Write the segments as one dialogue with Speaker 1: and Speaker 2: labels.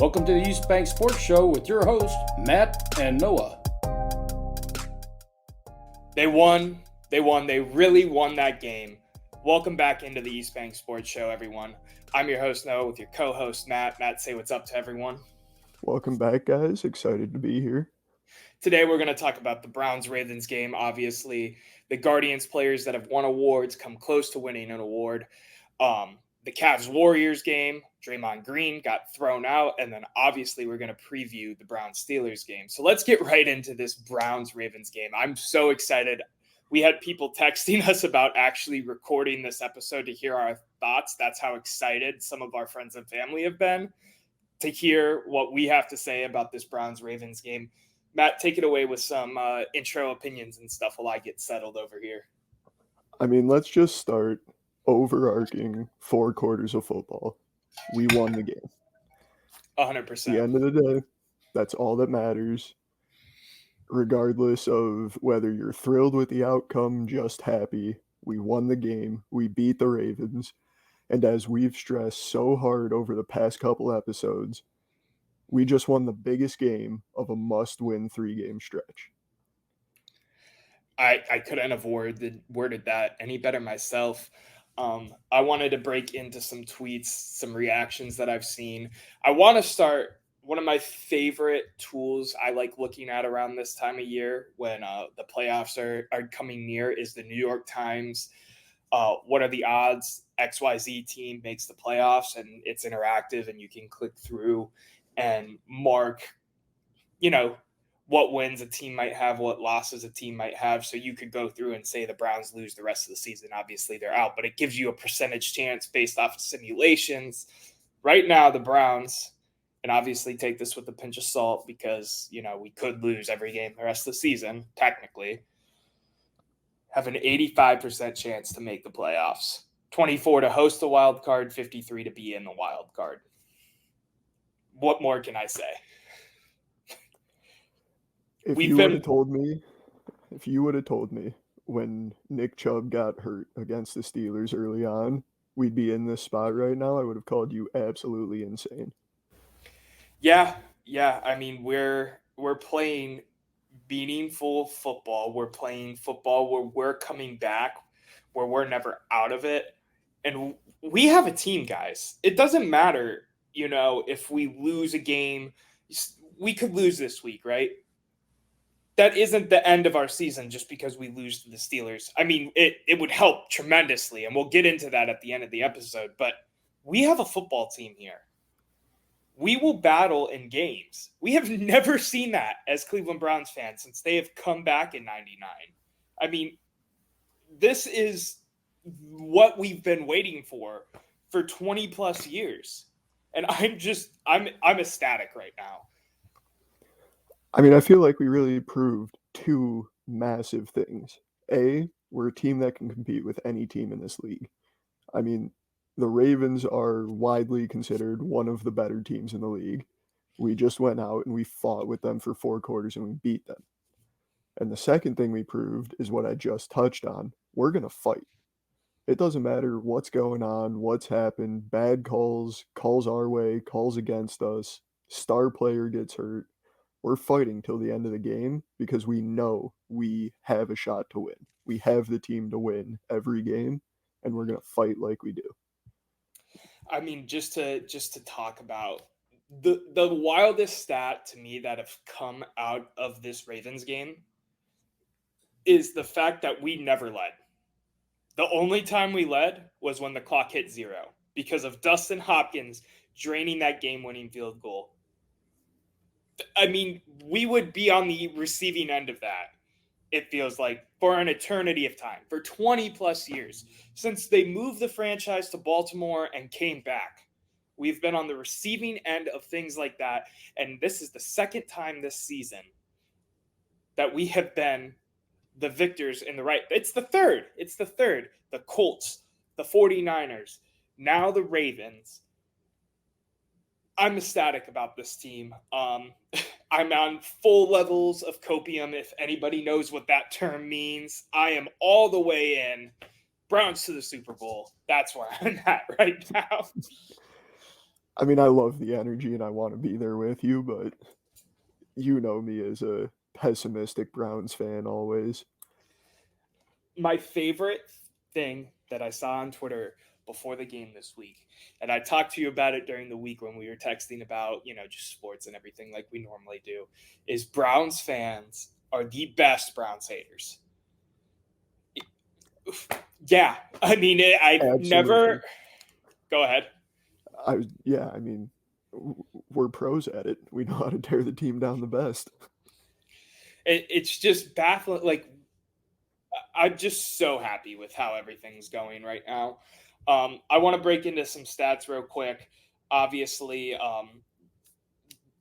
Speaker 1: Welcome to the East Bank Sports Show with your hosts, Matt and Noah.
Speaker 2: They won. They really won that game. Welcome back into the East Bank Sports Show, everyone. I'm your host, Noah, with your co-host, Matt. Matt, say what's up to everyone.
Speaker 3: Welcome back, guys. Excited to be here.
Speaker 2: Today, we're going to talk about the Browns-Ravens game, obviously. The Guardians players that have won awards come close to winning an award. The Cavs-Warriors game, Draymond Green got thrown out, and then obviously we're going to preview the Browns-Steelers game. So let's get right into this Browns-Ravens game. I'm so excited. We had people texting us about actually recording this episode to hear our thoughts. That's how excited some of our friends and family have been to hear what we have to say about this Browns-Ravens game. Matt, take it away with some intro opinions and stuff while I get settled over here.
Speaker 3: I mean, let's just start overarching 4 quarters of football. We won the game.
Speaker 2: 100%.
Speaker 3: At the end of the day, that's all that matters. Regardless of whether you're thrilled with the outcome, just happy, we won the game. We beat the Ravens. And as we've stressed so hard over the past couple episodes, we just won the biggest game of a must-win 3-game stretch.
Speaker 2: I couldn't have worded that any better myself. I wanted to break into some tweets, some reactions that I've seen. I want to start one of my favorite tools I like looking at around this time of year when the playoffs are coming near is the New York Times. What are the odds XYZ team makes the playoffs? And it's interactive and you can click through and mark, what wins a team might have, what losses a team might have. So you could go through and say the Browns lose the rest of the season. Obviously, they're out, but it gives you a percentage chance based off of simulations. Right now, the Browns, and obviously take this with a pinch of salt because, we could lose every game the rest of the season, technically, have an 85% chance to make the playoffs. 24 to host the wild card, 53 to be in the wild card. What more can I say?
Speaker 3: If you would have told me when Nick Chubb got hurt against the Steelers early on, we'd be in this spot right now, I would have called you absolutely insane.
Speaker 2: Yeah. I mean, we're playing meaningful football. We're playing football where we're coming back, where we're never out of it. And we have a team, guys. It doesn't matter, if we lose a game. We could lose this week, right? That isn't the end of our season just because we lose to the Steelers. I mean, it would help tremendously, and we'll get into that at the end of the episode. But we have a football team here. We will battle in games. We have never seen that as Cleveland Browns fans since they have come back in '99. I mean, this is what we've been waiting for 20 plus years. And I'm ecstatic right now.
Speaker 3: I mean, I feel like we really proved 2 massive things. A, we're a team that can compete with any team in this league. I mean, the Ravens are widely considered one of the better teams in the league. We just went out and we fought with them for 4 quarters and we beat them. And the second thing we proved is what I just touched on. We're going to fight. It doesn't matter what's going on, what's happened, bad calls our way, calls against us, star player gets hurt. We're fighting till the end of the game because we know we have a shot to win. We have the team to win every game, and we're going to fight like we do.
Speaker 2: I mean, just to talk about the wildest stat to me that have come out of this Ravens game is the fact that we never led. The only time we led was when the clock hit 0 because of Dustin Hopkins draining that game-winning field goal. I mean, we would be on the receiving end of that, it feels like, for an eternity of time, for 20 plus years. Since they moved the franchise to Baltimore and came back, we've been on the receiving end of things like that. And this is the second time this season that we have been the victors in the right. It's the third. The Colts, the 49ers, now the Ravens. I'm ecstatic about this team. I'm on full levels of copium, if anybody knows what that term means. I am all the way in. Browns to the Super Bowl. That's where I'm at right now.
Speaker 3: I mean, I love the energy and I want to be there with you, but you know me as a pessimistic Browns fan always.
Speaker 2: My favorite thing that I saw on Twitter before the game this week, and I talked to you about it during the week when we were texting about, just sports and everything like we normally do, is Browns fans are the best Browns haters. Yeah, I mean, I've
Speaker 3: Absolutely.
Speaker 2: never. Go ahead.
Speaker 3: Yeah, I mean, we're pros at it. We know how to tear the team down the best.
Speaker 2: It's just baffling. Like, I'm just so happy with how everything's going right now. I want to break into some stats real quick. Obviously,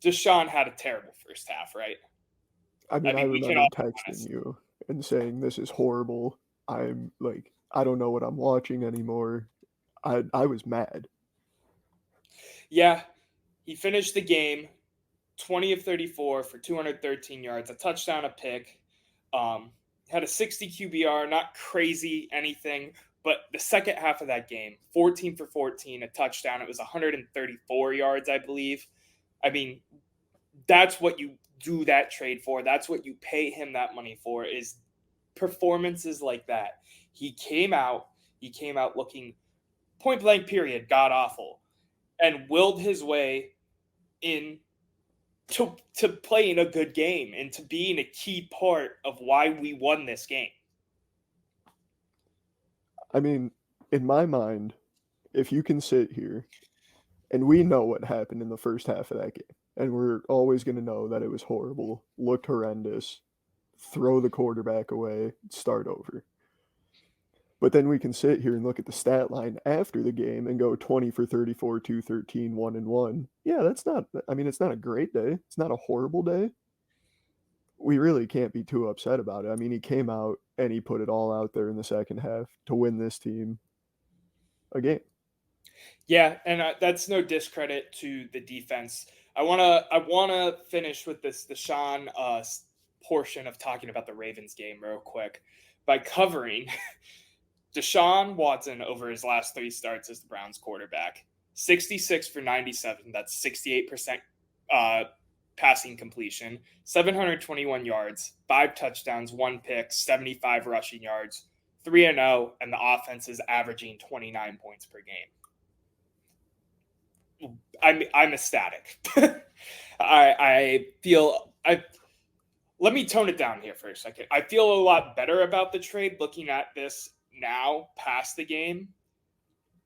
Speaker 2: Deshaun had a terrible first half, right?
Speaker 3: I
Speaker 2: I
Speaker 3: mean, I
Speaker 2: mean, we can
Speaker 3: remember
Speaker 2: all be
Speaker 3: texting
Speaker 2: honest.
Speaker 3: you and saying this is horrible. I'm like, I don't know what I'm watching anymore. I was mad.
Speaker 2: Yeah, he finished the game 20 of 34 for 213 yards, a touchdown, a pick. Had a 60 QBR, not crazy anything, but the second half of that game, 14 for 14, a touchdown. It was 134 yards, I believe. I mean, that's what you do that trade for. That's what you pay him that money for, is performances like that. He came out looking point blank period, god awful, and willed his way in to playing a good game and to being a key part of why we won this game.
Speaker 3: I mean, in my mind, if you can sit here and we know what happened in the first half of that game, and we're always going to know that it was horrible, looked horrendous, throw the quarterback away, start over. But then we can sit here and look at the stat line after the game and go 20 for 34, 213, 1-1. Yeah, that's not, I mean, it's not a great day. It's not a horrible day. We really can't be too upset about it. I mean, he came out and he put it all out there in the second half to win this team a game.
Speaker 2: Yeah, and that's no discredit to the defense. I wanna finish with this Deshaun portion of talking about the Ravens game real quick by covering Deshaun Watson over his last three starts as the Browns quarterback. 66 for 97. That's 68% passing completion, 721 yards, 5 touchdowns, 1 pick, 75 rushing yards, 3-0, and the offense is averaging 29 points per game. I'm ecstatic. I feel I let me tone it down here for a second. I feel a lot better about the trade looking at this now past the game.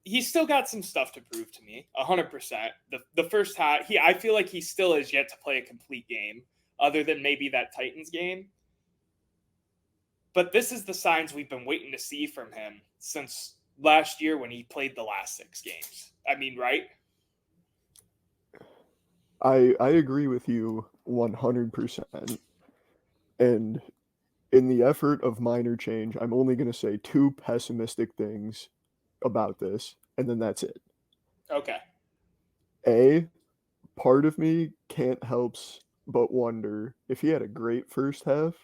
Speaker 2: He's still got some stuff to prove to me, 100%. The first half, I feel like he still is yet to play a complete game, other than maybe that Titans game. But this is the signs we've been waiting to see from him since last year when he played the last 6 games. I mean, right?
Speaker 3: I agree with you 100%. And in the effort of minor change, I'm only going to say two pessimistic things about this, and then that's it.
Speaker 2: Okay.
Speaker 3: A, part of me can't helps but wonder if he had a great first half,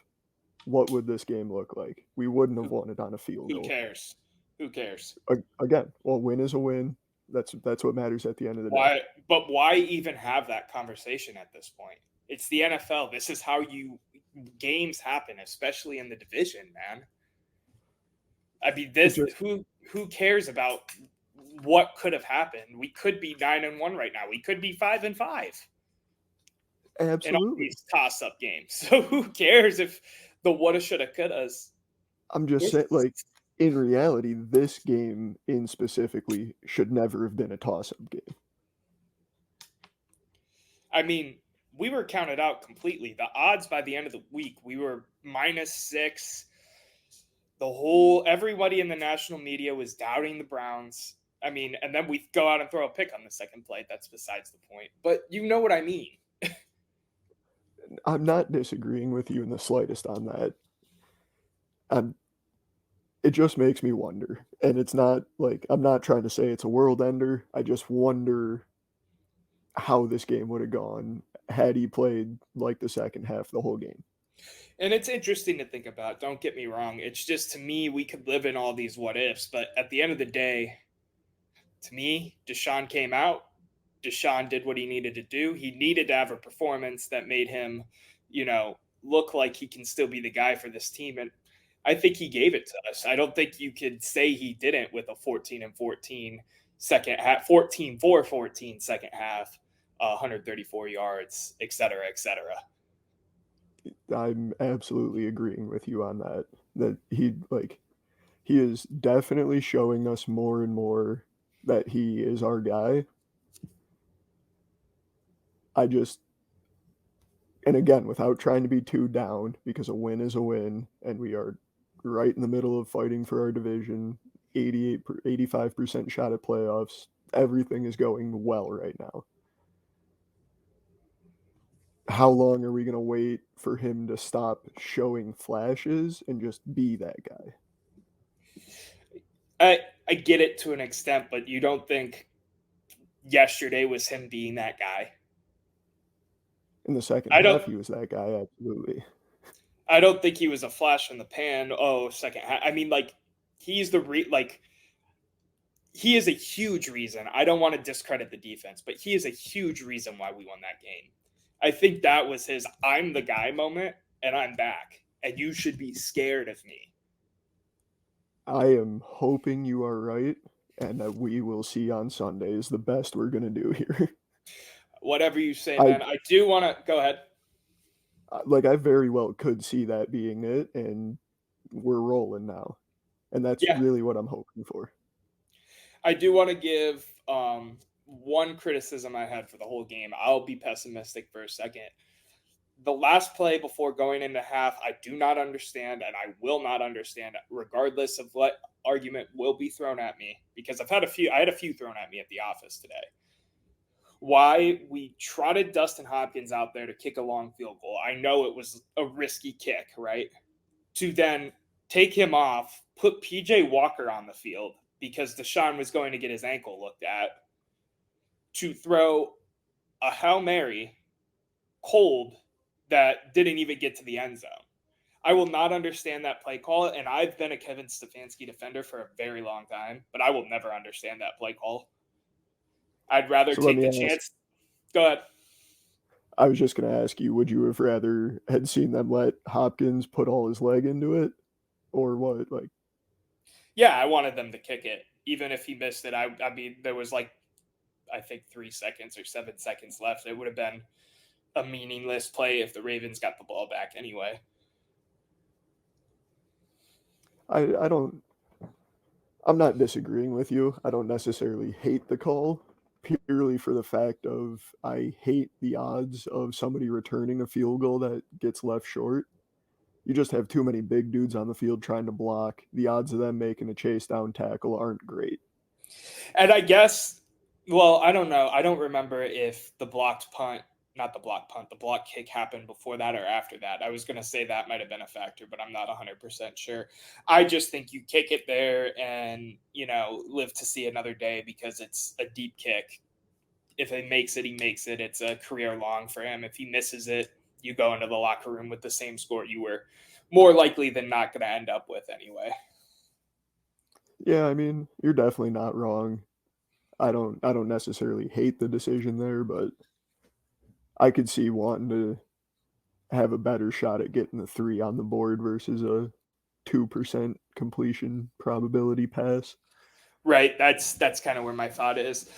Speaker 3: what would this game look like? We wouldn't have won it on a field
Speaker 2: Who
Speaker 3: goal.
Speaker 2: cares? Who cares?
Speaker 3: Again, well, win is a win. That's what matters at the end of the day.
Speaker 2: Why even have that conversation at this point? It's the NFL. This is how games happen, especially in the division, man. I mean, who cares about what could have happened? We could be 9-1 right now. We could be 5-5 in all
Speaker 3: Absolutely.
Speaker 2: these toss-up games. So who cares if the woulda, shoulda, couldas?
Speaker 3: I'm just saying, like, in reality, this game in specifically should never have been a toss-up game.
Speaker 2: I mean, we were counted out completely. The odds by the end of the week, we were -6. Everybody in the national media was doubting the Browns. I mean, and then we go out and throw a pick on the second play. That's besides the point. But you know what I mean.
Speaker 3: I'm not disagreeing with you in the slightest on that. It just makes me wonder, and it's not like I'm not trying to say it's a world ender. I just wonder how this game would have gone had he played like the second half the whole game.
Speaker 2: And it's interesting to think about. Don't get me wrong. It's just, to me, we could live in all these what ifs. But at the end of the day, to me, Deshaun came out. Deshaun did what he needed to do. He needed to have a performance that made him, look like he can still be the guy for this team. And I think he gave it to us. I don't think you could say he didn't with a 14-14 second half, 14-14 second half, 134 yards, et cetera, et cetera.
Speaker 3: I'm absolutely agreeing with you on that. That he is definitely showing us more and more that he is our guy. And again, without trying to be too down, because a win is a win, and we are right in the middle of fighting for our division, 85% shot at playoffs. Everything is going well right now. How long are we going to wait for him to stop showing flashes and just be that guy?
Speaker 2: I get it to an extent, but you don't think yesterday was him being that guy?
Speaker 3: In the second half, he was that guy, absolutely.
Speaker 2: I don't think he was a flash in the pan. Second half. I mean, he's he is a huge reason. I don't want to discredit the defense, but he is a huge reason why we won that game. I think that was his I'm the guy moment, and I'm back, and you should be scared of me.
Speaker 3: I am hoping you are right, and that we will see on Sunday is the best we're going to do here.
Speaker 2: Whatever you say, man. I do want to go ahead.
Speaker 3: I very well could see that being it, and we're rolling now. And that's really what I'm hoping for.
Speaker 2: I do want to give one criticism I had for the whole game. I'll be pessimistic for a second. The last play before going into half, I do not understand, and I will not understand, regardless of what argument will be thrown at me, because I had a few thrown at me at the office today. Why we trotted Dustin Hopkins out there to kick a long field goal. I know it was a risky kick, right? To then take him off, put PJ Walker on the field because Deshaun was going to get his ankle looked at, to throw a Hail Mary cold that didn't even get to the end zone. I will not understand that play call, and I've been a Kevin Stefanski defender for a very long time, but I will never understand that play call. I'd rather take the chance. Go ahead.
Speaker 3: I was just going to ask you, would you have rather had seen them let Hopkins put all his leg into it, or what?
Speaker 2: Yeah, I wanted them to kick it, even if he missed it. I mean, there was I think 3 seconds or 7 seconds left. It would have been a meaningless play if the Ravens got the ball back anyway.
Speaker 3: I'm not disagreeing with you. I don't necessarily hate the call, purely for the fact of I hate the odds of somebody returning a field goal that gets left short. You just have too many big dudes on the field trying to block. The odds of them making a chase down tackle aren't great.
Speaker 2: And I guess, well, I don't know. I don't remember if the block kick happened before that or after that. I was going to say that might have been a factor, but I'm not 100% sure. I just think you kick it there and, live to see another day because it's a deep kick. If he makes it, he makes it. It's a career long for him. If he misses it, you go into the locker room with the same score you were more likely than not going to end up with anyway.
Speaker 3: Yeah, I mean, you're definitely not wrong. I don't necessarily hate the decision there, but I could see wanting to have a better shot at getting the 3 on the board versus a 2% completion probability pass.
Speaker 2: Right. That's kind of where my thought is.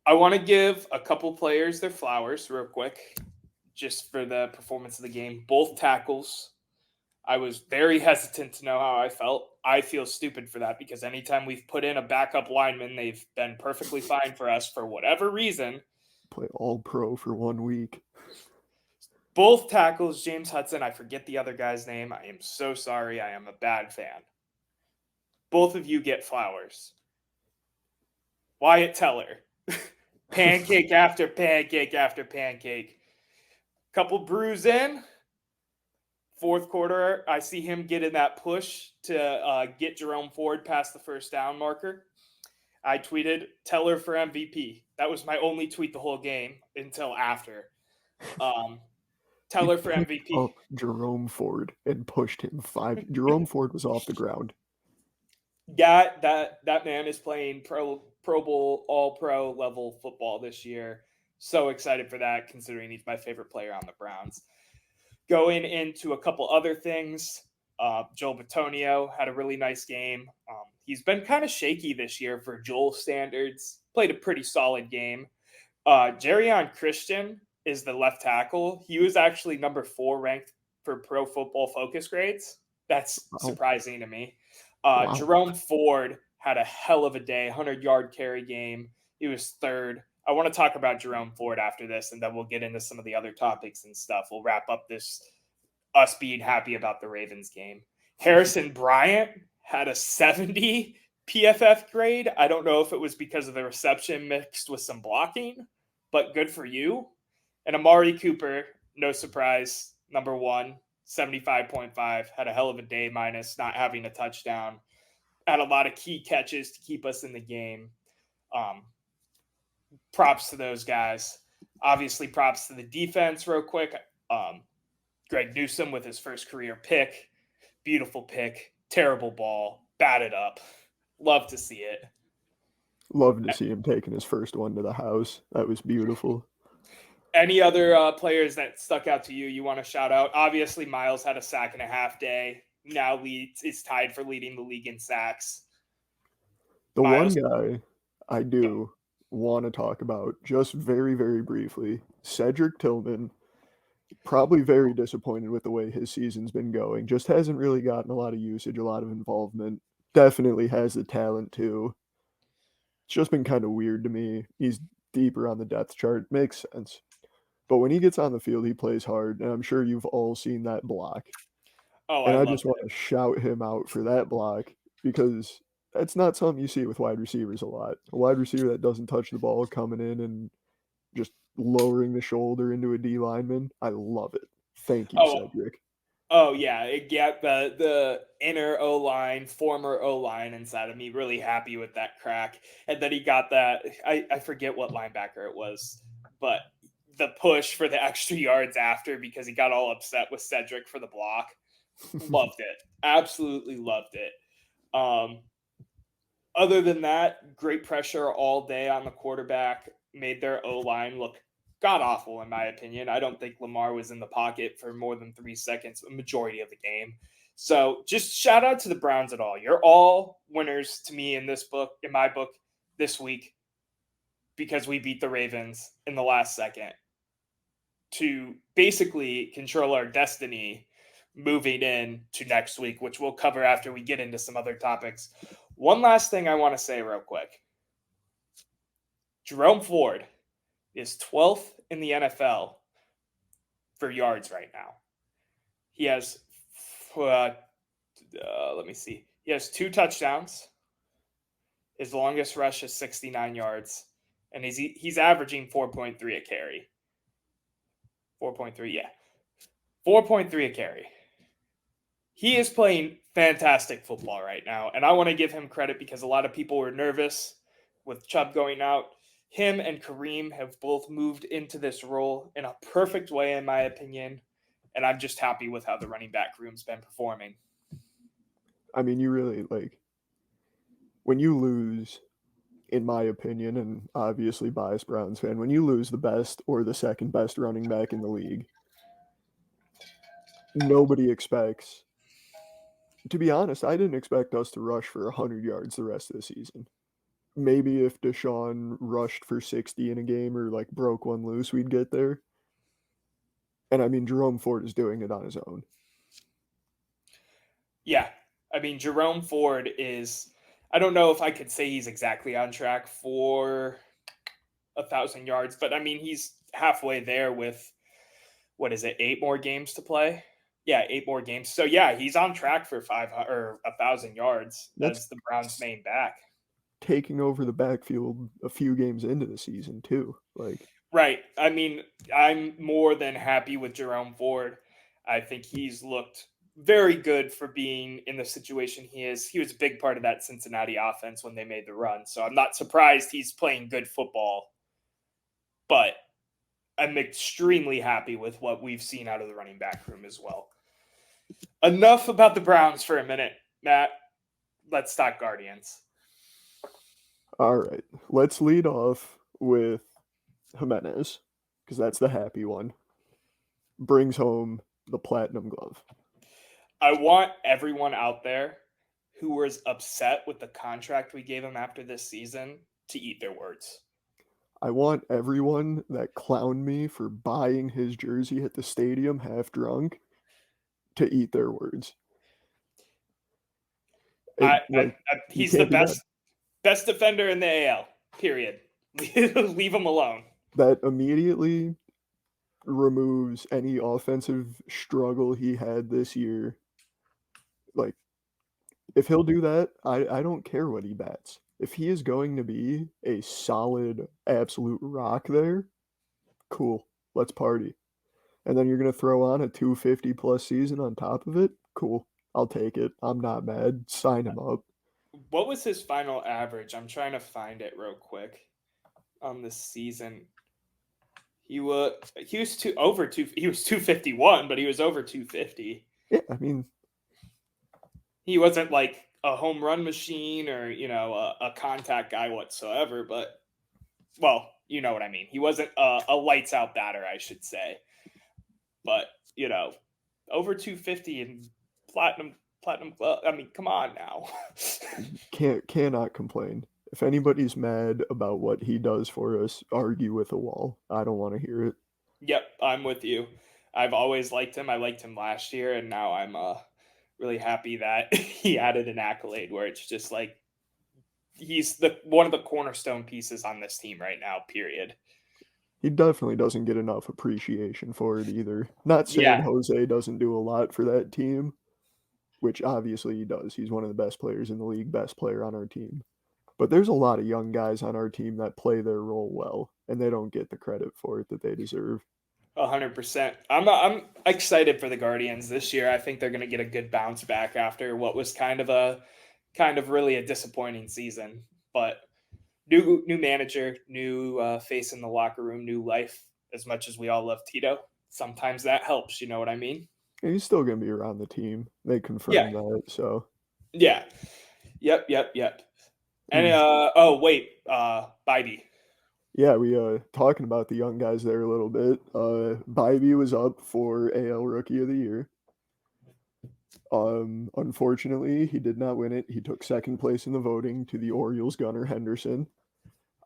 Speaker 2: I want to give a couple players their flowers real quick, just for the performance of the game. Both tackles. I was very hesitant to know how I felt. I feel stupid for that because anytime we've put in a backup lineman, they've been perfectly fine for us for whatever reason.
Speaker 3: Play all pro for 1 week.
Speaker 2: Both tackles, James Hudson, I forget the other guy's name. I am so sorry. I am a bad fan. Both of you get flowers. Wyatt Teller. Pancake after pancake after pancake. Couple brews in. Fourth quarter, I see him get in that push to get Jerome Ford past the first down marker. I tweeted Teller for MVP. That was my only tweet the whole game until after. Teller for MVP.
Speaker 3: Up Jerome Ford and pushed him 5. Jerome Ford was off the ground.
Speaker 2: Yeah, that man is playing Pro Bowl, All Pro level football this year. So excited for that, considering he's my favorite player on the Browns. Going into a couple other things, Joel Bitonio had a really nice game. He's been kind of shaky this year for Joel standards. Played a pretty solid game. Jerrion Christian is the left tackle. He was actually number 4 ranked for Pro Football Focus grades. That's
Speaker 3: Wow.
Speaker 2: surprising to me.
Speaker 3: Wow.
Speaker 2: Jerome Ford had a hell of a day, 100-yard carry game. He was 3rd. I want to talk about Jerome Ford after this, and then we'll get into some of the other topics and stuff. We'll wrap up this us being happy about the Ravens game. Harrison Bryant had a 70 PFF grade. I don't know if it was because of the reception mixed with some blocking, but good for you. And Amari Cooper, no surprise, number 1, 75.5, had a hell of a day minus not having a touchdown. Had a lot of key catches to keep us in the game. Props to those guys. Obviously, props to the defense real quick. Greg Newsome with his first career pick. Beautiful pick. Terrible ball. Batted up. Love to see it.
Speaker 3: Love to see him taking his first one to the house. That was beautiful.
Speaker 2: Any other players that stuck out to you want to shout out? Obviously, Miles had a sack and a half day. Now is tied for leading the league in sacks.
Speaker 3: The
Speaker 2: Miles.
Speaker 3: one guy I do want to talk about, just very, very briefly, Cedric Tillman. Probably very disappointed with the way his season's been going. Just hasn't really gotten a lot of usage, a lot of involvement. Definitely has the talent too. It's just been kind of weird to me. He's deeper on the depth chart. Makes sense. But when he gets on the field, he plays hard, and I'm sure you've all seen that block.
Speaker 2: Oh,
Speaker 3: And
Speaker 2: I
Speaker 3: I
Speaker 2: love
Speaker 3: just want to shout him out for that block because that's not something you see with wide receivers a lot. A wide receiver that doesn't touch the ball coming in and just lowering the shoulder into a D lineman. I love it. Thank you, Cedric.
Speaker 2: Oh yeah, the inner O line, former O line inside of me. Really happy with that crack, and then he got that. I forget what linebacker it was, but the push for the extra yards after because he got all upset with Cedric for the block. Loved it, absolutely loved it. Other than that, great pressure all day on the quarterback. Made their O line look god awful, in my opinion. I don't think Lamar was in the pocket for more than 3 seconds, the majority of the game. So just shout out to the Browns at all. You're all winners to me in my book this week, because we beat the Ravens in the last second to basically control our destiny moving in to next week, which we'll cover after we get into some other topics. One last thing I want to say real quick. Jerome Ford is 12th in the NFL for yards right now. He has, let me see. He has 2 touchdowns. His longest rush is 69 yards, and he's averaging 4.3 a carry. 4.3, yeah. 4.3 a carry. He is playing fantastic football right now, and I want to give him credit because a lot of people were nervous with Chubb going out. Him and Kareem have both moved into this role in a perfect way, in my opinion, and I'm just happy with how the running back room's been performing.
Speaker 3: I mean, you really, when you lose, in my opinion, and obviously biased Browns fan, when you lose the best or the second best running back in the league, nobody expects. To be honest, I didn't expect us to rush for 100 yards the rest of the season. Maybe if Deshaun rushed for 60 in a game or broke one loose, we'd get there. And I mean, Jerome Ford is doing it on his own.
Speaker 2: Yeah. I mean, Jerome Ford is, I don't know if I could say he's exactly on track for 1,000 yards, but I mean, he's halfway there with, 8 more games to play? Yeah, 8 more games. So yeah, he's on track for 500 or 1,000 yards as the Browns' main back.
Speaker 3: Taking over the backfield a few games into the season too.
Speaker 2: Right. I mean, I'm more than happy with Jerome Ford. I think he's looked very good for being in the situation he is. He was a big part of that Cincinnati offense when they made the run. So I'm not surprised he's playing good football. But I'm extremely happy with what we've seen out of the running back room as well. Enough about the Browns for a minute, Matt. let's talk Guardians.
Speaker 3: All right, let's lead off with Giménez, because that's the happy one. Brings home the platinum glove.
Speaker 2: I want everyone out there who was upset with the contract we gave him after this season to eat their words.
Speaker 3: I want everyone that clowned me for buying his jersey at the stadium half drunk to eat their words.
Speaker 2: He's the best defender in the AL, period. Leave him alone.
Speaker 3: That immediately removes any offensive struggle he had this year. Like, if he'll do that, I don't care what he bats. If he is going to be a solid, absolute rock there, cool. Let's party. And then you're going to throw on a 250 plus season on top of it? Cool. I'll take it. I'm not mad. Sign him up.
Speaker 2: What was his final average? I'm trying to find it real quick on this season. He was 251, but he was over 250.
Speaker 3: Yeah, I mean,
Speaker 2: he wasn't like a home run machine or, a contact guy whatsoever, but, well, you know what I mean. He wasn't a lights out batter, I should say. But, over 250 and platinum glove. I mean, come on now.
Speaker 3: Cannot complain. If anybody's mad about what he does for us, argue with a wall. I don't want to hear it.
Speaker 2: Yep, I'm with you. I've always liked him. I liked him last year, and now I'm really happy that he added an accolade where it's just like he's one of the cornerstone pieces on this team right now, period.
Speaker 3: He definitely doesn't get enough appreciation for it either. Not saying Jose doesn't do a lot for that team, which obviously he does. He's one of the best players in the league, best player on our team. But there's a lot of young guys on our team that play their role well, and they don't get the credit for it that they deserve.
Speaker 2: 100%. I'm excited for the Guardians this year. I think they're going to get a good bounce back after what was kind of really a disappointing season. But new manager, new face in the locker room, new life. As much as we all love Tito, sometimes that helps. You know what I mean?
Speaker 3: Yeah, he's still going to be around the team. They confirmed that. So
Speaker 2: yeah, yep. And Bybee.
Speaker 3: Yeah, we talking about the young guys there a little bit. Bybee was up for AL Rookie of the Year. Unfortunately, he did not win it. He took second place in the voting to the Orioles' Gunnar Henderson.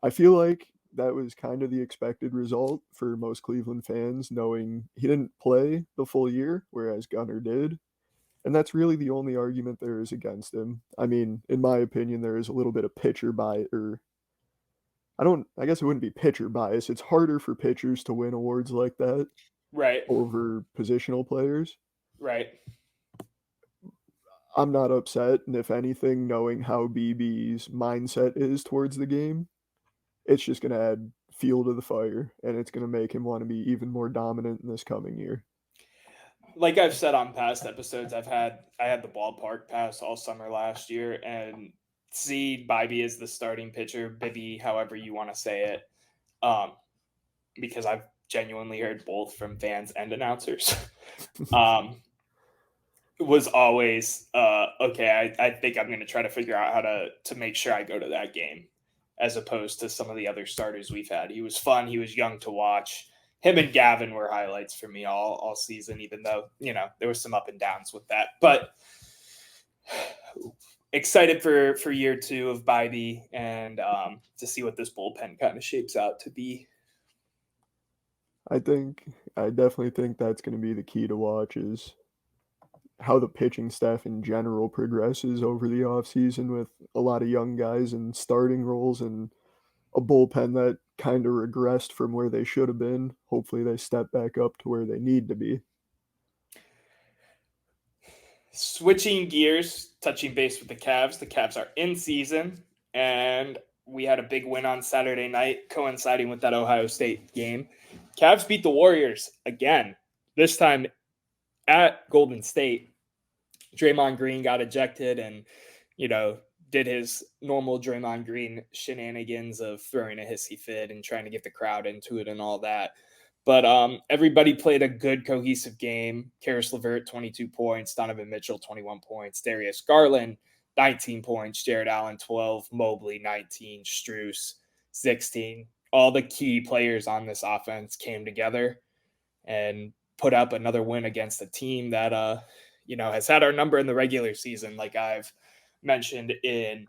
Speaker 3: I feel like that was kind of the expected result for most Cleveland fans, knowing he didn't play the full year, whereas Gunnar did. And that's really the only argument there is against him. I mean, in my opinion, there is a little bit of pitcher bias, or I guess it wouldn't be pitcher bias. It's harder for pitchers to win awards like that.
Speaker 2: Right.
Speaker 3: Over positional players.
Speaker 2: Right.
Speaker 3: I'm not upset, and if anything, knowing how BB's mindset is towards the game, it's just going to add fuel to the fire, and it's going to make him want to be even more dominant in this coming year.
Speaker 2: Like I've said on past episodes, I had the ballpark pass all summer last year, and see Bybee as the starting pitcher, Bibby, however you want to say it, because I've genuinely heard both from fans and announcers. Was always okay. I think I'm going to try to figure out how to make sure I go to that game, as opposed to some of the other starters we've had. He was fun. He was young to watch. Him and Gavin were highlights for me all season, even though, there was some up and downs with that. But excited for year 2 of Bybee and to see what this bullpen kind of shapes out to be.
Speaker 3: I definitely think that's going to be the key to watch, is how the pitching staff in general progresses over the offseason with a lot of young guys in starting roles and a bullpen that kind of regressed from where they should have been. Hopefully they step back up to where they need to be.
Speaker 2: Switching gears, touching base with the Cavs are in season, and we had a big win on Saturday night coinciding with that Ohio State game. Cavs beat the Warriors again, this time at Golden State. Draymond Green got ejected and, did his normal Draymond Green shenanigans of throwing a hissy fit and trying to get the crowd into it and all that. But everybody played a good, cohesive game. Karis LeVert, 22 points. Donovan Mitchell, 21 points. Darius Garland, 19 points, Jared Allen 12, Mobley 19, Strus 16. All the key players on this offense came together and put up another win against a team that has had our number in the regular season, like I've mentioned in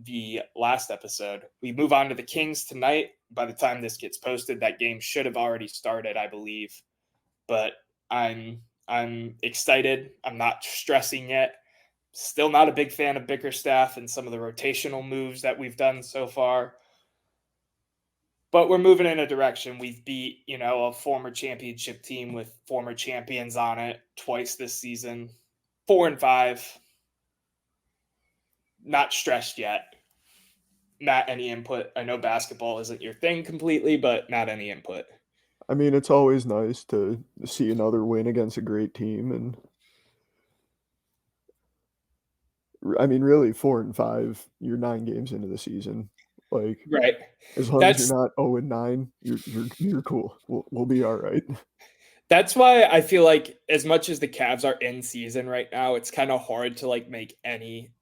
Speaker 2: the last episode. We move on to the Kings tonight. By the time this gets posted, that game should have already started, I believe. But I'm excited. I'm not stressing yet. Still not a big fan of Bickerstaff and some of the rotational moves that we've done so far. But we're moving in a direction. We've beat, a former championship team with former champions on it twice this season. 4-5. Not stressed yet. Matt, any input? I know basketball isn't your thing completely, but not any input.
Speaker 3: I mean, it's always nice to see another win against a great team, and I mean, really, 4-5. You're 9 games into the season. Like,
Speaker 2: Right.
Speaker 3: as long as you're not 0-9, you're cool. We'll be all right.
Speaker 2: That's why I feel like as much as the Cavs are in season right now, it's kind of hard to make any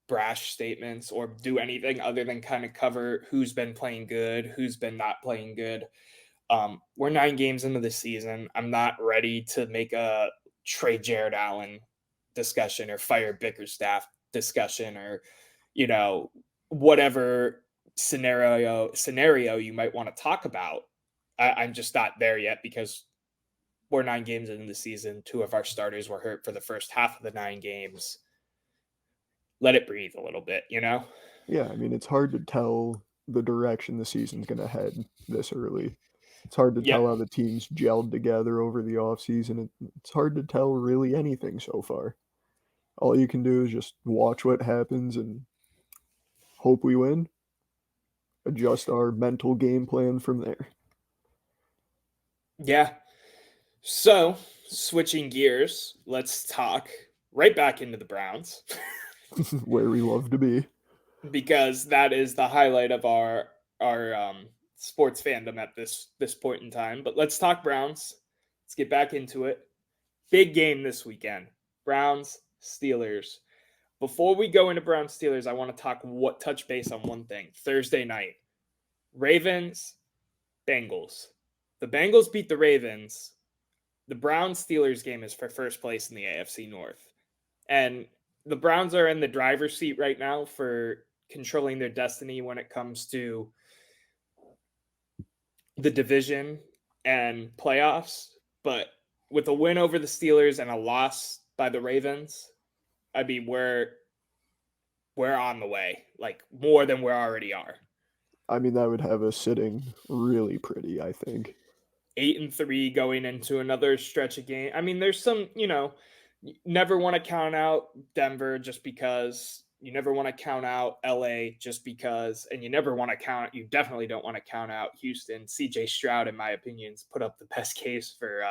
Speaker 2: brash statements or do anything other than kind of cover who's been playing good, who's been not playing good. We're 9 games into the season. I'm not ready to make a trade Jared Allen discussion or fire Bickerstaff discussion or, whatever scenario you might want to talk about. I'm just not there yet because we're 9 games into the season. 2 of our starters were hurt for the first half of the 9 games. Let it breathe a little bit,
Speaker 3: Yeah, I mean, it's hard to tell the direction the season's going to head this early. It's hard to tell how the teams gelled together over the offseason. It's hard to tell really anything so far. All you can do is just watch what happens and hope we win. Adjust our mental game plan from there.
Speaker 2: Yeah. So, switching gears, let's talk right back into the Browns.
Speaker 3: Where we love to be.
Speaker 2: Because that is the highlight of our sports fandom at this point in time. But let's talk Browns. Let's get back into it. Big game this weekend. Browns, Steelers. Before we go into Browns, Steelers, I want to touch base on one thing. Thursday night. Ravens, Bengals. The Bengals beat the Ravens. The Browns-Steelers game is for first place in the AFC North. And the Browns are in the driver's seat right now for controlling their destiny when it comes to the division and playoffs. But with a win over the Steelers and a loss by the Ravens, I mean, we're on the way, more than we already are.
Speaker 3: I mean, that would have us sitting really pretty, I think.
Speaker 2: 8-3 going into another stretch of game. I mean, there's some, never want to count out Denver just because. You never want to count out LA just because, and you definitely don't want to count out Houston. CJ Stroud, in my opinion, has put up the best case for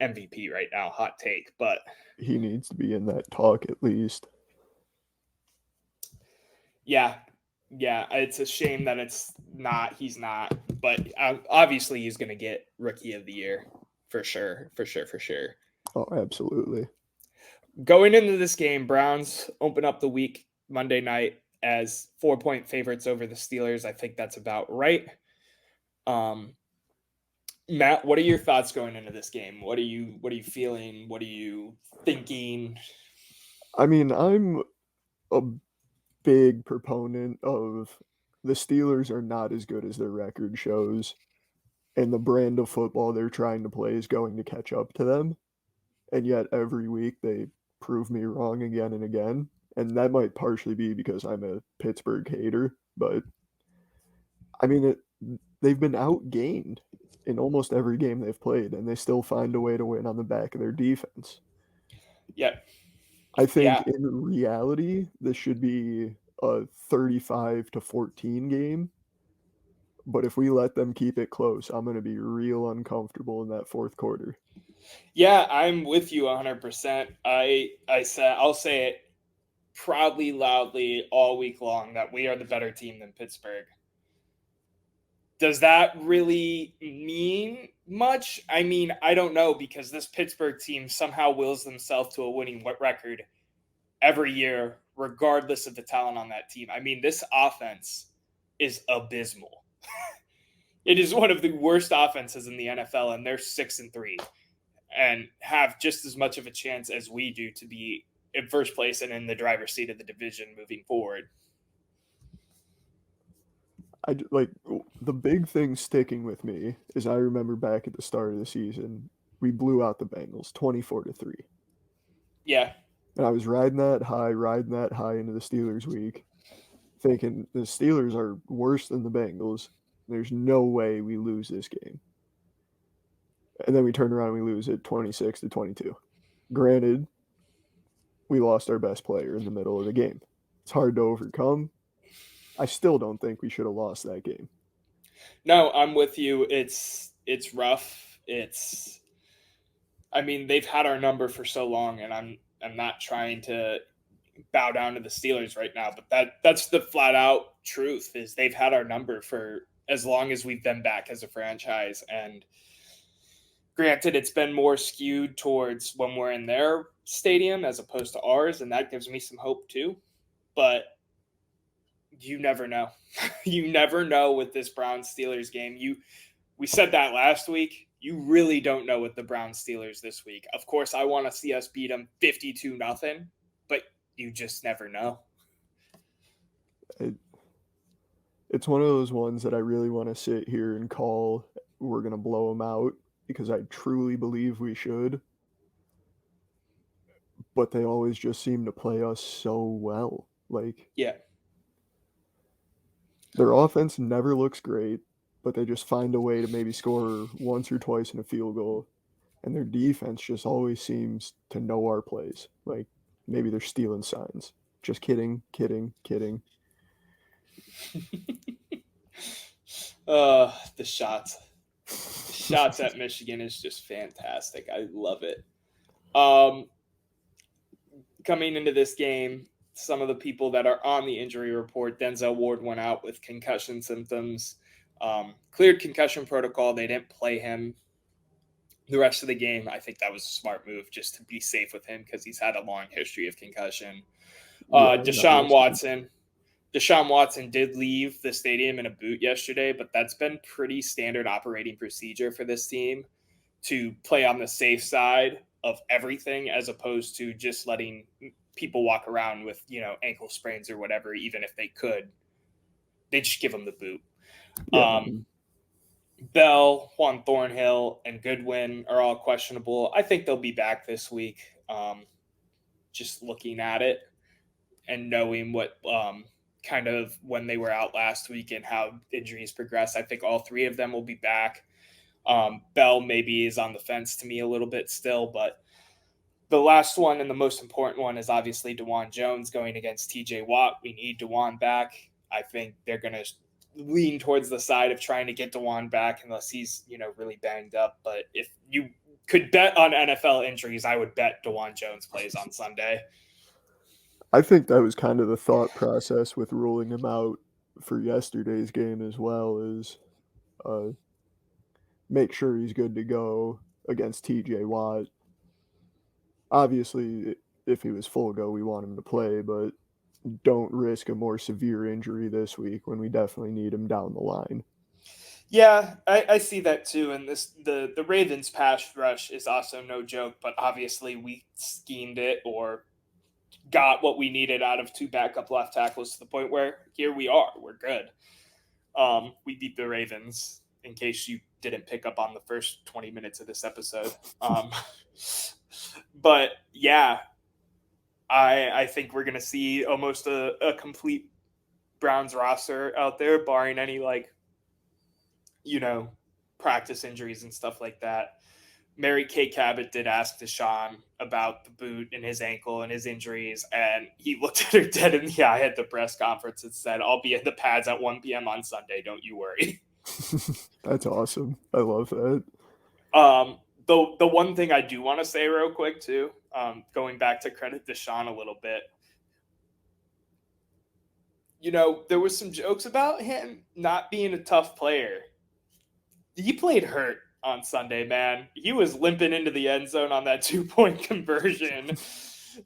Speaker 2: MVP right now. Hot take, but
Speaker 3: he needs to be in that talk at least.
Speaker 2: Yeah, it's a shame that he's not, but obviously he's going to get Rookie of the Year for sure.
Speaker 3: Oh, absolutely.
Speaker 2: Going into this game, Browns open up the week Monday night as 4-point favorites over the Steelers. I think that's about right. Matt, what are your thoughts going into this game? What are you feeling? What are you thinking?
Speaker 3: I mean, I'm a big proponent of the Steelers are not as good as their record shows, and the brand of football they're trying to play is going to catch up to them. And yet every week they prove me wrong again and again. And that might partially be because I'm a Pittsburgh hater, but I mean, they've been outgained in almost every game they've played, and they still find a way to win on the back of their defense.
Speaker 2: Yeah.
Speaker 3: I think in reality, this should be a 35-14 game. But if we let them keep it close, I'm going to be real uncomfortable in that fourth quarter.
Speaker 2: Yeah, I'm with you 100%. I'll say it proudly, loudly all week long that we are the better team than Pittsburgh. Does that really mean much? I mean, I don't know, because this Pittsburgh team somehow wills themselves to a winning record every year regardless of the talent on that team. I mean, this offense is abysmal. It is one of the worst offenses in the NFL, and they're 6-3 and have just as much of a chance as we do to be in first place and in the driver's seat of the division moving forward.
Speaker 3: The big thing sticking with me is I remember back at the start of the season, we blew out the Bengals 24-3.
Speaker 2: Yeah.
Speaker 3: And I was riding that high into the Steelers week, thinking the Steelers are worse than the Bengals. There's no way we lose this game. And then we turn around and we lose it 26-22. Granted, we lost our best player in the middle of the game. It's hard to overcome. I still don't think we should have lost that game.
Speaker 2: No, I'm with you. It's rough. I mean, they've had our number for so long, and I'm not trying to bow down to the Steelers right now, but that's the flat out truth is they've had our number for as long as we've been back as a franchise. And granted, it's been more skewed towards when we're in their stadium as opposed to ours, and that gives me some hope too. But you never know. You never know with this Browns-Steelers game. We said that last week. You really don't know with the Browns-Steelers this week. Of course, I want to see us beat them 52-0, but you just never know.
Speaker 3: It's one of those ones that I really want to sit here and call we're going to blow them out because I truly believe we should. But they always just seem to play us so well.
Speaker 2: Yeah.
Speaker 3: Their offense never looks great, but they just find a way to maybe score once or twice in a field goal. And their defense just always seems to know our plays. Maybe they're stealing signs. Just kidding.
Speaker 2: The shots. The shots at Michigan is just fantastic. I love it. Coming into this game, some of the people that are on the injury report, Denzel Ward went out with concussion symptoms, cleared concussion protocol. They didn't play him the rest of the game. I think that was a smart move just to be safe with him because he's had a long history of concussion. Deshaun Watson did leave the stadium in a boot yesterday, but that's been pretty standard operating procedure for this team to play on the safe side of everything as opposed to just letting people walk around with, ankle sprains or whatever, even if they could. They just give them the boot.
Speaker 3: Yeah.
Speaker 2: Bell, Juan Thornhill, and Goodwin are all questionable. I think they'll be back this week. Just looking at it and knowing what kind of when they were out last week and how injuries progress, I think all three of them will be back. Bell maybe is on the fence to me a little bit still, but the last one and the most important one is obviously DeJuan Jones going against TJ Watt. We need DeJuan back. I think they're going to lean towards the side of trying to get DeJuan back unless he's, really banged up. But if you could bet on NFL injuries, I would bet DeJuan Jones plays on Sunday.
Speaker 3: I think that was kind of the thought process with ruling him out for yesterday's game as well, is make sure he's good to go against TJ Watt. Obviously, if he was full go, we want him to play, but don't risk a more severe injury this week when we definitely need him down the line.
Speaker 2: Yeah, I see that too. And the Ravens pass rush is also no joke, but obviously we schemed it or got what we needed out of two backup left tackles to the point where here we are. We're good. We beat the Ravens, in case you didn't pick up on the first 20 minutes of this episode. But yeah, I think we're going to see almost a complete Browns roster out there, barring any practice injuries and stuff like that. Mary Kay Cabot did ask Deshaun about the boot and his ankle and his injuries, and he looked at her dead in the eye at the press conference and said, "I'll be at the pads at 1 p.m. on Sunday. Don't you worry."
Speaker 3: That's awesome. I love that.
Speaker 2: The one thing I do want to say real quick too, going back to credit Deshaun a little bit, there was some jokes about him not being a tough player. He played hurt on Sunday, man. He was limping into the end zone on that 2-point conversion.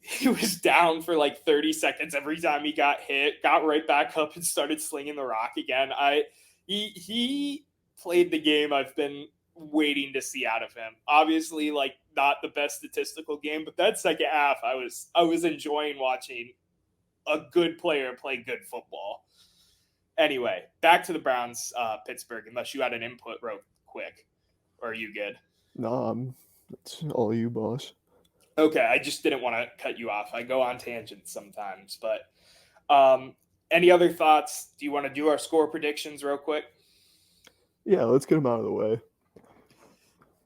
Speaker 2: he was down for like 30 seconds every time he got hit, got right back up and started slinging the rock again. He played the game I've been waiting to see out of him. Obviously, like not the best statistical game, but that second half I was enjoying watching a good player play good football. Anyway, back to the Browns, Pittsburgh, unless you had an input real quick. Or are you good?
Speaker 3: Nah, it's all you, boss.
Speaker 2: Okay, I just didn't want to cut you off. I go on tangents sometimes, but any other thoughts? Do you want to do our score predictions real quick?
Speaker 3: Yeah, let's get them out of the way.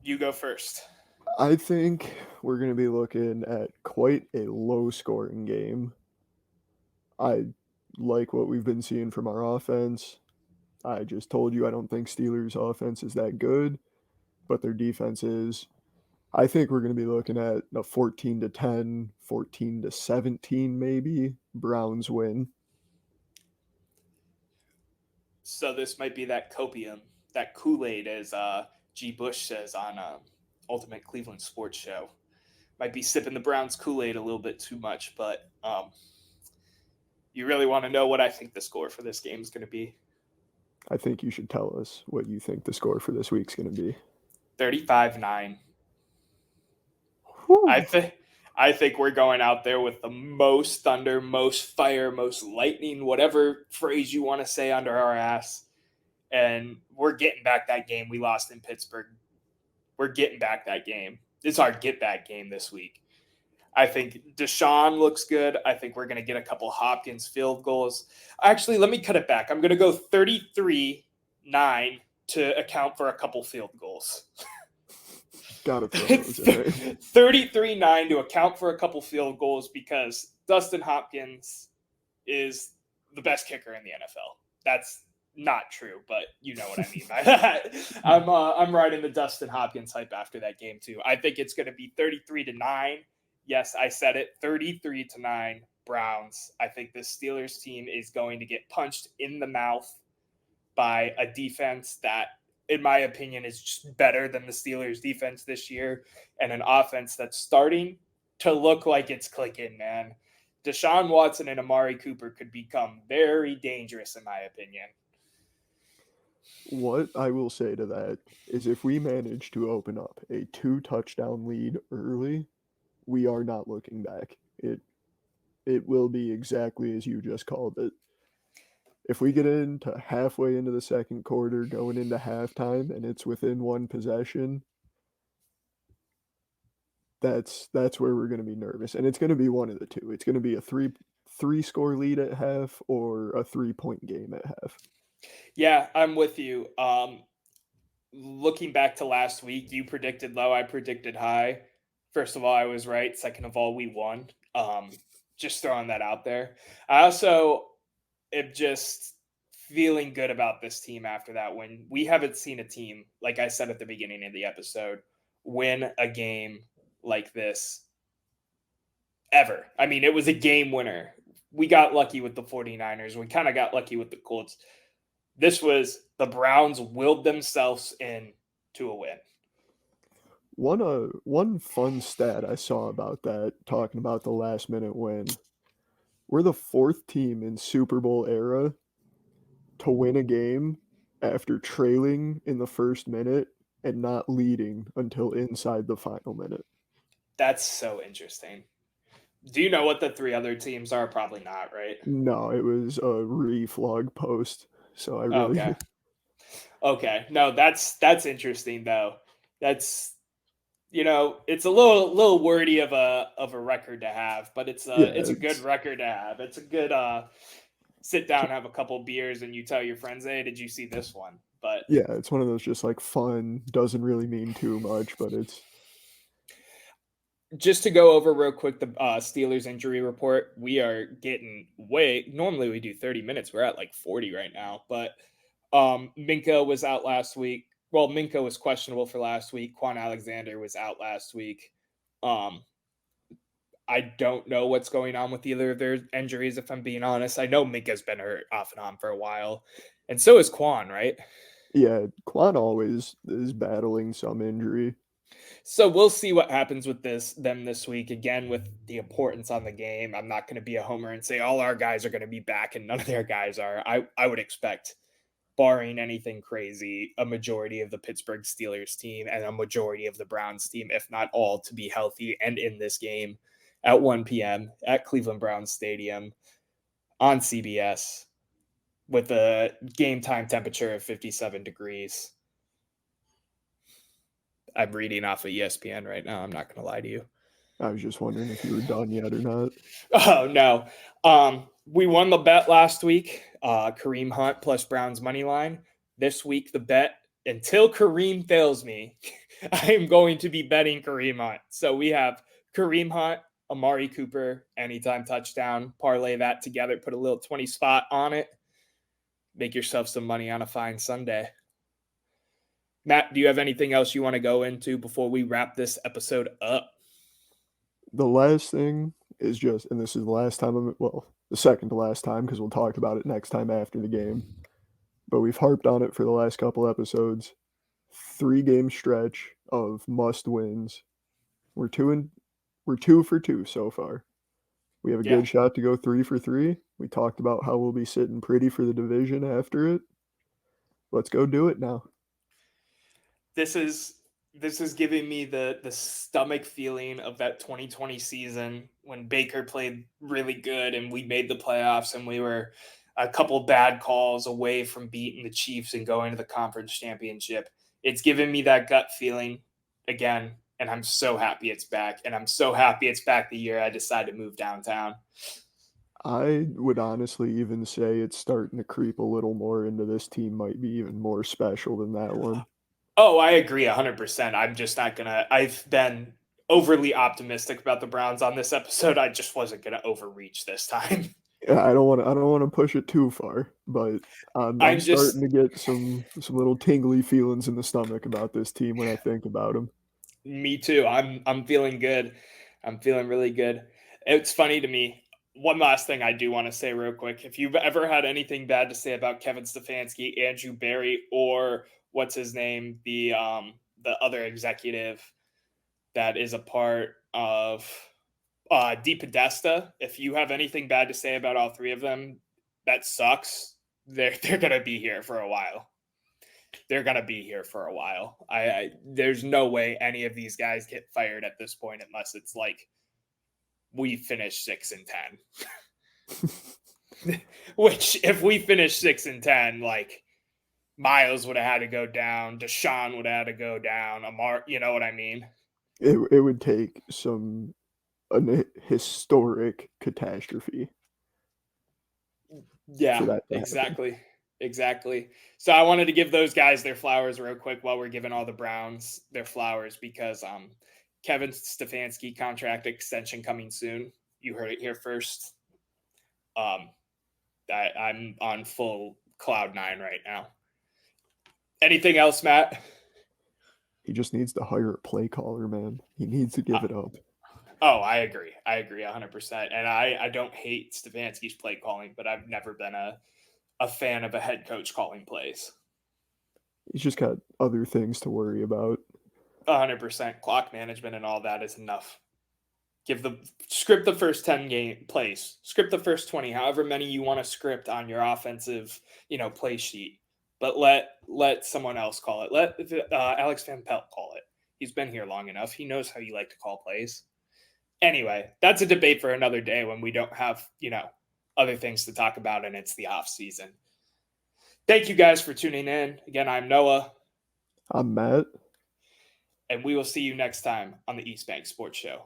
Speaker 2: You go first.
Speaker 3: I think we're going to be looking at quite a low-scoring game. I like what we've been seeing from our offense. I just told you I don't think Steelers' offense is that good, but their defense is. I think we're going to be looking at a 14-10, 14-17 maybe. Browns win.
Speaker 2: So this might be that copium, that Kool-Aid, as G. Bush says on Ultimate Cleveland Sports Show. Might be sipping the Browns Kool-Aid a little bit too much, but you really want to know what I think the score for this game is going to be?
Speaker 3: I think you should tell us what you think the score for this week's going to be.
Speaker 2: 35-9. I think we're going out there with the most thunder, most fire, most lightning, whatever phrase you want to say, under our ass. And we're getting back that game we lost in Pittsburgh. We're getting back that game. It's our get-back game this week. I think Deshaun looks good. I think we're going to get a couple Hopkins field goals. Actually, let me cut it back. I'm going to go 33-9 to account for a couple field goals.
Speaker 3: Gotta throw those in there.
Speaker 2: 33-9 to account for a couple field goals because Dustin Hopkins is the best kicker in the NFL. That's not true, but you know what I mean by that. I'm riding the Dustin Hopkins hype after that game too. I think it's going to be 33-9. Yes, I said it. 33-9 Browns. I think the Steelers team is going to get punched in the mouth by a defense that, in my opinion, is just better than the Steelers defense this year, and an offense that's starting to look like it's clicking, man. Deshaun Watson and Amari Cooper could become very dangerous, in my opinion.
Speaker 3: What I will say to that is if we manage to open up a 2-touchdown lead early, we are not looking back. It will be exactly as you just called it. If we get into halfway into the second quarter, going into halftime, and it's within one possession, that's where we're going to be nervous. And it's going to be one of the two. It's going to be a three-score lead at half or a 3-point game at half.
Speaker 2: Yeah, I'm with you. Looking back to last week, you predicted low, I predicted high. First of all, I was right. Second of all, we won. Just throwing that out there. I also am just feeling good about this team after that win. We haven't seen a team, like I said at the beginning of the episode, win a game like this ever. I mean, it was a game winner. We got lucky with the 49ers. We kind of got lucky with the Colts. This was the Browns willed themselves in to a win.
Speaker 3: One fun stat I saw about that, talking about the last minute win. We're the 4th team in Super Bowl era to win a game after trailing in the first minute and not leading until inside the final minute.
Speaker 2: That's so interesting. Do you know what the 3 other teams are? Probably not, right?
Speaker 3: No, it was a reflog post. So I really
Speaker 2: Okay. No, that's interesting though. That's, it's a little wordy of a record to have, but it's a good record to have. It's a good sit down, have a couple beers, and you tell your friends, hey, did you see this one? But
Speaker 3: yeah, it's one of those just like fun, doesn't really mean too much, but it's
Speaker 2: just to go over real quick the Steelers injury report. We are getting normally we do 30 minutes. We're at like 40 right now, but Minka was out last week. Well, Minka was questionable for last week. Quan Alexander was out last week. I don't know what's going on with either of their injuries, if I'm being honest. I know Minka's been hurt off and on for a while, and so is Quan, right?
Speaker 3: Yeah, Quan always is battling some injury.
Speaker 2: So we'll see what happens with them this week. Again, with the importance on the game, I'm not going to be a homer and say all our guys are going to be back and none of their guys are. I would expect, barring anything crazy, a majority of the Pittsburgh Steelers team and a majority of the Browns team, if not all, to be healthy and in this game at 1 p.m. at Cleveland Browns Stadium on CBS with a game time temperature of 57 degrees. I'm reading off of ESPN right now. I'm not going to lie to you.
Speaker 3: I was just wondering if you were done yet or not.
Speaker 2: Oh, no. We won the bet last week. Kareem Hunt plus Browns money line. This week, the bet, until Kareem fails me, I am going to be betting Kareem Hunt. So we have Kareem Hunt, Amari Cooper, anytime touchdown. Parlay that together. Put a little 20 spot on it. Make yourself some money on a fine Sunday. Matt, do you have anything else you want to go into before we wrap this episode up?
Speaker 3: The last thing is just, and this is the last time, the second to last time, because we'll talk about it next time after the game, but we've harped on it for the last couple episodes. 3-game stretch of must wins. We're 2 for 2 so far. We have a good shot to go 3 for 3. We talked about how we'll be sitting pretty for the division after it. Let's go do it now.
Speaker 2: This is giving me the stomach feeling of that 2020 season when Baker played really good and we made the playoffs and we were a couple bad calls away from beating the Chiefs and going to the conference championship. It's giving me that gut feeling again, and I'm so happy it's back. And I'm so happy it's back the year I decided to move downtown.
Speaker 3: I would honestly even say it's starting to creep a little more into this team might be even more special than that one.
Speaker 2: Oh, I agree 100%. I'm just not going to – I've been overly optimistic about the Browns on this episode. I just wasn't going to overreach this time.
Speaker 3: Yeah, I don't want to push it too far, but I'm starting to get some little tingly feelings in the stomach about this team when I think about them.
Speaker 2: Me too. I'm feeling good. I'm feeling really good. It's funny to me. One last thing I do want to say real quick. If you've ever had anything bad to say about Kevin Stefanski, Andrew Berry, or what's his name, the other executive that is a part of DePodesta, if you have anything bad to say about all three of them, that sucks. They're gonna be here for a while. They're gonna be here for a while. There's no way any of these guys get fired at this point unless it's like we finish 6-10. Which, if we finish 6-10, like Miles would have had to go down, Deshaun would have had to go down, Amar, you know what I mean?
Speaker 3: It would take a historic catastrophe.
Speaker 2: Yeah, exactly. Exactly. So I wanted to give those guys their flowers real quick while we're giving all the Browns their flowers because Kevin Stefanski contract extension coming soon. You heard it here first. I'm on full cloud 9 right now. Anything else, Matt?
Speaker 3: He just needs to hire a play caller, man. He needs to give it up.
Speaker 2: Oh, I agree. I agree 100%. And I don't hate Stefanski's play calling, but I've never been a fan of a head coach calling plays.
Speaker 3: He's just got other things to worry about.
Speaker 2: 100%. Clock management and all that is enough. Script the first 10 game plays. Script the first 20, however many you want to script on your offensive, play sheet. But let someone else call it. Let Alex Van Pelt call it. He's been here long enough. He knows how you like to call plays. Anyway, that's a debate for another day when we don't have, other things to talk about and it's the off season. Thank you guys for tuning in. Again, I'm Noah.
Speaker 3: I'm Matt.
Speaker 2: And we will see you next time on the East Bank Sports Show.